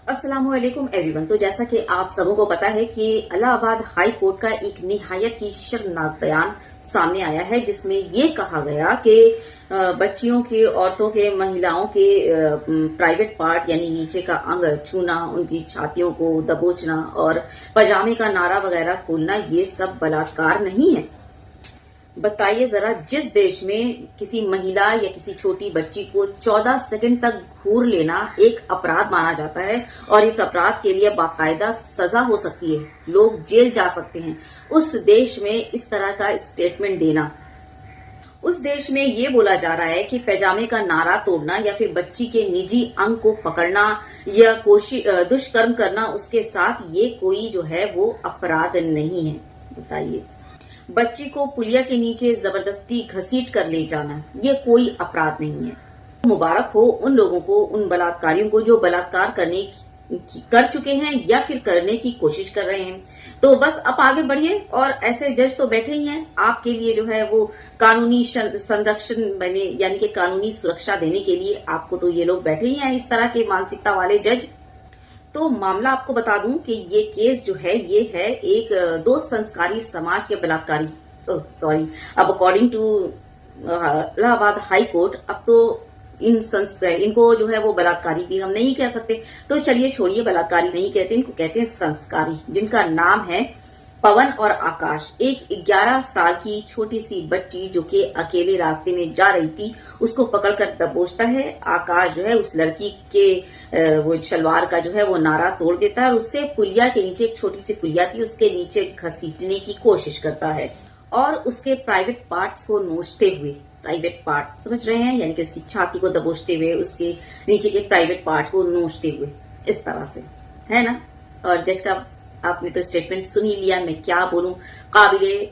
अस्सलामुअलैकुम एवरीवन। तो जैसा कि आप सबों को पता है कि इलाहाबाद हाई कोर्ट का एक निहायत ही शर्मनाक बयान सामने आया है, जिसमें ये कहा गया कि बच्चियों के, औरतों के, महिलाओं के प्राइवेट पार्ट यानी नीचे का अंग छूना, उनकी छातियों को दबोचना और पजामे का नारा वगैरह खोलना, ये सब बलात्कार नहीं है। बताइए जरा, जिस देश में किसी महिला या किसी छोटी बच्ची को 14 सेकंड तक घूर लेना एक अपराध माना जाता है और इस अपराध के लिए बाकायदा सजा हो सकती है, लोग जेल जा सकते हैं, उस देश में इस तरह का स्टेटमेंट देना, उस देश में ये बोला जा रहा है कि पैजामे का नारा तोड़ना या फिर बच्ची के निजी अंग को पकड़ना या दुष्कर्म करना, उसके साथ ये कोई जो है वो अपराध नहीं है। बताइए, बच्ची को पुलिया के नीचे जबरदस्ती घसीट कर ले जाना, ये कोई अपराध नहीं है। मुबारक हो उन लोगों को, उन बलात्कारियों को जो बलात्कार कर चुके हैं या फिर करने की कोशिश कर रहे हैं। तो बस अब आगे बढ़िए, और ऐसे जज तो बैठे ही हैं आपके लिए जो है वो कानूनी संरक्षण बने, यानी कि कानूनी सुरक्षा देने के लिए आपको तो ये लोग बैठे ही हैं, इस तरह के मानसिकता वाले जज। तो मामला आपको बता दूं कि ये केस जो है ये है एक दो संस्कारी समाज के बलात्कारी, अब according to Allahabad High Court, अब तो इनको जो है वो बलात्कारी भी हम नहीं कह सकते। तो चलिए छोड़िए, बलात्कारी नहीं कहते, इनको कहते हैं संस्कारी, जिनका नाम है पवन और आकाश। एक 11 साल की छोटी सी बच्ची जो कि अकेले रास्ते में जा रही थी, उसको पकड़कर दबोचता है। आकाश जो है उस लड़की के वो शलवार का जो है वो नारा तोड़ देता है और उससे पुलिया के नीचे, एक छोटी सी पुलिया थी, उसके नीचे घसीटने की कोशिश करता है और उसके प्राइवेट पार्ट्स को नोचते हुए, प्राइवेट पार्ट समझ रहे हैं, यानी कि उसकी छाती को दबोचते हुए, उसके नीचे के प्राइवेट पार्ट को नोचते हुए, इस तरह से, है ना। और जज का आपने तो स्टेटमेंट सुन ही लिया, मैं क्या बोलूं, काबिले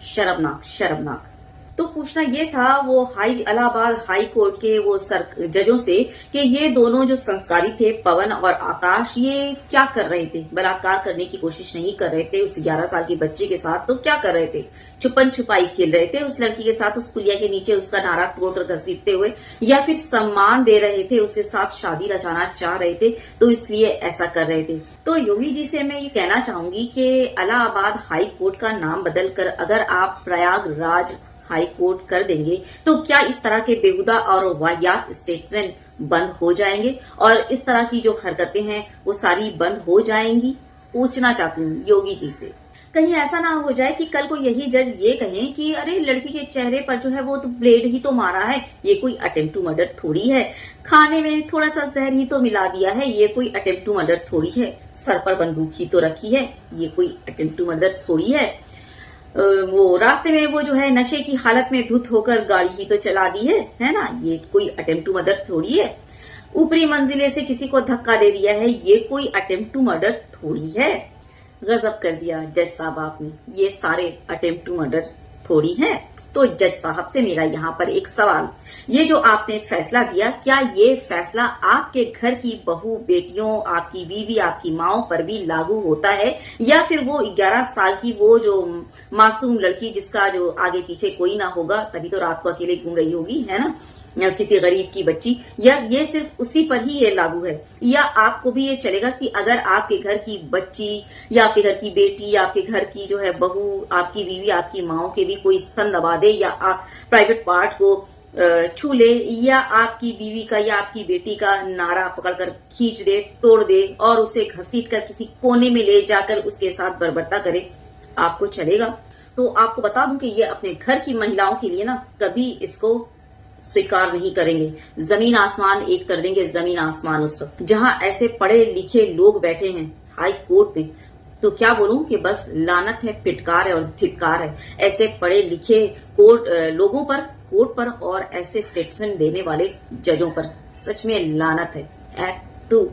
शर्मनाक, शर्मनाक। तो पूछना ये था वो इलाहाबाद हाई कोर्ट के वो जजों से कि ये दोनों जो संस्कारी थे, पवन और आकाश, ये क्या कर रहे थे? बलात्कार करने की कोशिश नहीं कर रहे थे उस 11 साल की बच्ची के साथ, तो क्या कर रहे थे? छुपन छुपाई खेल रहे थे उस लड़की के साथ, उस पुलिया के नीचे उसका नारा तोड़कर घसीटते हुए, या फिर सम्मान दे रहे थे, उसके साथ शादी रचाना चाह रहे थे, तो इसलिए ऐसा कर रहे थे। तो योगी जी से मैं ये कहना चाहूंगी कि इलाहाबाद हाई कोर्ट का नाम बदलकर अगर आप प्रयागराज हाई कोर्ट कर देंगे तो क्या इस तरह के बेहुदा और वाहियात स्टेटमेंट बंद हो जाएंगे और इस तरह की जो हरकतें हैं वो सारी बंद हो जाएंगी? पूछना चाहती हूँ योगी जी से। कहीं ऐसा ना हो जाए कि कल को यही जज ये कहें कि अरे लड़की के चेहरे पर जो है वो तो ब्लेड ही तो मारा है, ये कोई अटेम्प्ट टू मर्डर थोड़ी है, खाने में थोड़ा सा जहर ही तो मिला दिया है, ये कोई अटेम्प्ट टू मर्डर थोड़ी है, सर पर बंदूक ही तो रखी है, ये कोई अटेम्प्ट टू मर्डर थोड़ी है, वो रास्ते में वो जो है नशे की हालत में धुत होकर गाड़ी ही तो चला दी है ना, ये कोई अटेम्प्ट टू मर्डर थोड़ी है। ऊपरी मंजिले से किसी को धक्का दे दिया है, ये कोई अटेम्प्ट टू मर्डर थोड़ी है। गजब कर दिया जज साहब आपने, ये सारे अटेम्प्ट टू मर्डर थोड़ी है। तो जज साहब से मेरा यहाँ पर एक सवाल, ये जो आपने फैसला दिया, क्या ये फैसला आपके घर की बहू बेटियों, आपकी बीवी, आपकी माओ पर भी लागू होता है, या फिर वो 11 साल की वो जो मासूम लड़की जिसका जो आगे पीछे कोई ना होगा, तभी तो रात को अकेले घूम रही होगी, है ना, किसी गरीब की बच्ची, या ये सिर्फ उसी पर ही ये लागू है, या आपको भी ये चलेगा कि अगर आपके घर की बच्ची या आपके घर की बेटी या आपके घर की जो है बहू, आपकी बीवी, आपकी माओ के भी कोई स्तन दबा दे या प्राइवेट पार्ट को छू ले, या आपकी बीवी का या आपकी बेटी का नारा पकड़कर खींच दे, तोड़ दे और उसे घसीट कर किसी कोने में ले जाकर उसके साथ बर्बरता करे, आपको चलेगा? तो आपको बता दूं कि ये अपने घर की महिलाओं के लिए ना कभी इसको स्वीकार नहीं करेंगे। जमीन आसमान एक कर देंगे, जमीन आसमान उस वक्त जहां ऐसे पढ़े लिखे लोग बैठे हैं हाई कोर्ट में। तो क्या बोलूं कि बस लानत है, फिटकार है और धिक्कार है ऐसे पढ़े लिखे लोगों पर, कोर्ट पर, और ऐसे स्टेटमेंट देने वाले जजों पर। सच में लानत है। एक्ट 2।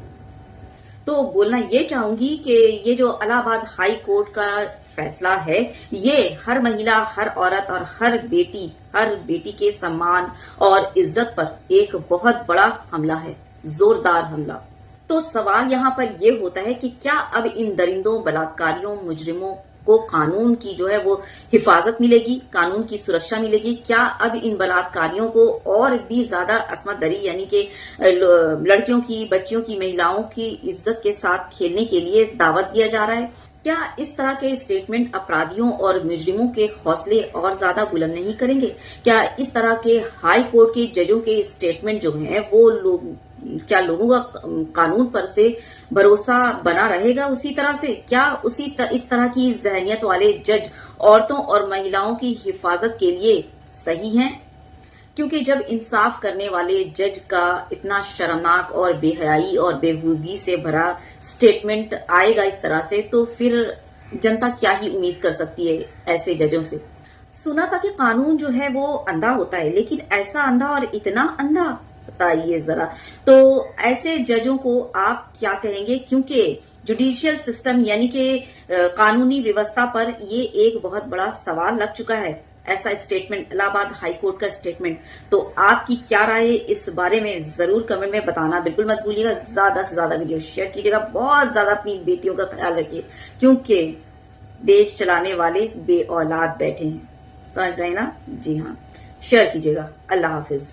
तो बोलना ये चाहूंगी कि ये जो इलाहाबाद हाई कोर्ट का फैसला है, ये हर महिला, हर औरत और हर बेटी के सम्मान और इज्जत पर एक बहुत बड़ा हमला है, जोरदार हमला। तो सवाल यहाँ पर ये होता है कि क्या अब इन दरिंदों, बलात्कारियों, मुजरिमों को कानून की जो है वो हिफाजत मिलेगी, कानून की सुरक्षा मिलेगी? क्या अब इन बलात्कारियों को और भी ज्यादा असमत दरी यानी कि लड़कियों की, बच्चियों की, महिलाओं की इज्जत के साथ खेलने के लिए दावत दिया जा रहा है? क्या इस तरह के स्टेटमेंट अपराधियों और मुजरिमों के हौसले और ज्यादा बुलंद नहीं करेंगे? क्या इस तरह के हाई कोर्ट के जजों के स्टेटमेंट जो हैं वो क्या लोगों का कानून पर से भरोसा बना रहेगा उसी तरह से? क्या इस तरह की जहनियत वाले जज औरतों और महिलाओं की हिफाजत के लिए सही हैं? क्योंकि जब इंसाफ करने वाले जज का इतना शर्मनाक और बेहयाई और बेहूगी से भरा स्टेटमेंट आएगा इस तरह से, तो फिर जनता क्या ही उम्मीद कर सकती है ऐसे जजों से? सुना था कि कानून जो है वो अंधा होता है, लेकिन ऐसा अंधा और इतना अंधा, बताइए जरा। तो ऐसे जजों को आप क्या कहेंगे? क्योंकि जुडिशियल सिस्टम यानी कि कानूनी व्यवस्था पर ये एक बहुत बड़ा सवाल लग चुका है, ऐसा स्टेटमेंट, इलाहाबाद हाई कोर्ट का स्टेटमेंट। तो आपकी क्या राय है इस बारे में? जरूर कमेंट में बताना बिल्कुल मत भूलिएगा। ज्यादा से ज्यादा वीडियो शेयर कीजिएगा, बहुत ज्यादा अपनी बेटियों का ख्याल रखिए, क्योंकि देश चलाने वाले बे औलाद बैठे हैं, समझ रहे हैं ना? जी हाँ, शेयर कीजिएगा। अल्लाह हाफिज।